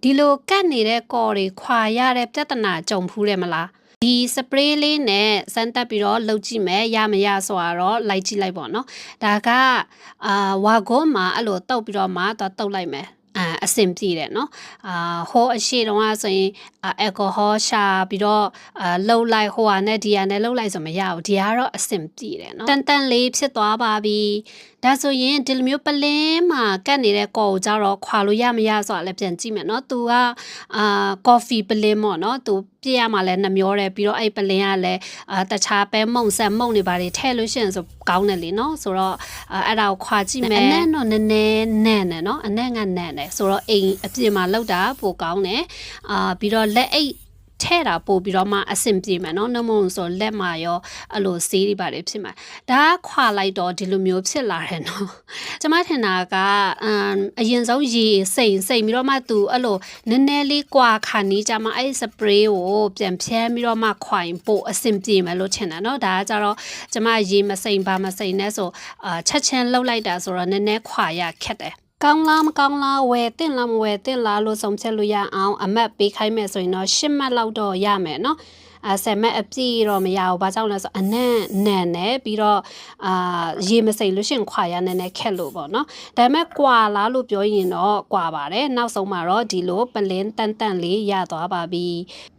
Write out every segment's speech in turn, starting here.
ဒီလိုကတ်နေတဲ့ကော်တွေခွာရတဲ့ပြဿနာကြုံဖူးတယ်မလားဒီစပရေးလေးနဲ့စမ်းတက်ပြီးတော့လှုပ်ကြည့်မယ်ရမရဆိုတာတော့လိုက်ကြည့်လိုက်ပေါ့နော်ဒါကဝါကုန်းမှာအဲ့လိုတုပ်ပြီးတော့မှတော့တုပ်လိုက်မယ်အဆင်ပြေတယ်နော်ဟိုအရှိတုန်းကဆိုရင်အယ်ကိုဟောရှာပြီးတော့လှုပ်လိုက်ဟိုဟာနဲ့ဒီဟာနဲ့လှုပ်လိုက်ဆိုမရဘူးဒီကတော့အဆင်ပြေတယ်နော်တန်လေးဖြစ်သွားပါပြီဒါဆိုရင်ဒီလိုမျိုးပလင်းမှာကတ်နေတဲ့ကော်ကိုကြတော့ခွာလို့ရမရဆိုတာလည်းပြန်ကြည့်မယ်နော်သူကကော်ဖီပလင်းပေါ့နော်သူပြရမှာလည်းနှမျောတယ်ပြီးတော့အဲ့ပလင်းကလည်းတခြားပဲမုံဆက်မုံနေပါတွေထည့်လို့ရှိရင်ဆိုကောင်းတယ်လीနော်ဆိုတော့အဲ့ဒါကိုခွာကြည့်မယ်အနက်တော့နည်းနည်းနန့်တယ်နော်အနက်ကနန့်တယ်ဆိုတော့အိမ်အပြင်မှာလောက်တာပိုကောင်းတယ်ပြီးတော့လက်အိတ်ထဲတာပို့ပြီးတော့မှအဆင်ပြေမယ်နော်နှမုံဆိုလက်မှာရောအဲ့လိုဆေးတွေပါတယ်ဖြစ်မှာဒါခွာလိုက်တော့ဒီလိုမျိုးဖြစ်လာတယ်နော်ကျမထင်တာကအရင်ဆုံးရေစိမ့်ပြီးတော့မှသူအဲ့လိုနည်းနည်းလေးကွာခါနီးကြမှာအဲ့စပရေးကိုပြန်ဖြန်းပြီးတော့မှခွာရင်ပို့အဆင်ပြေမယ်လို့ထင်တယ်နော်ဒါကကြတော့ကျမရေမစိမ့်ပါမစိမ့်နဲ့ဆိုချက်ချင်းလှုပ်လိုက်တာဆိုတော့နည်းနည်းခွာရခက်တယ်ကောင်းလားမကောင်းလားဝယ်တင်လားမဝယ်တင်လားလို့ဆုံးဖြတ်လို့ရအောင်အမတ်ပေးခိုင်းမယ်ဆိုရင်တော့10မှတ်လောက်တော့ရမယ်နော်10မှတ်အပြည့်တော့မရဘူးဘာကြောင့်လဲဆိုအနံ့နံနဲ့ပြီးတော့ရေမစိမ့်လို့ရှင်ခွာရနည်းနည်းခက်လို့ပေါ့နော်ဒါပေမဲ့ကွာလားလို့ပြောရင်တော့ကွာပါတယ်နောက်ဆုံးမှာတော့ဒီလိုပလင်းတန်လေးရသွားပါပြီ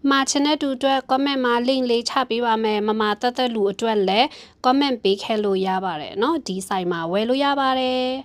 မှာချင်တဲ့သူအတွက် comment မှာ link လေးချပေးပါမယ်မမတက်လူအတွက်လည်း comment ပေးခဲ့လို့ရပါတယ်เนาะဒီ site မှာဝယ်လို့ရပါတယ်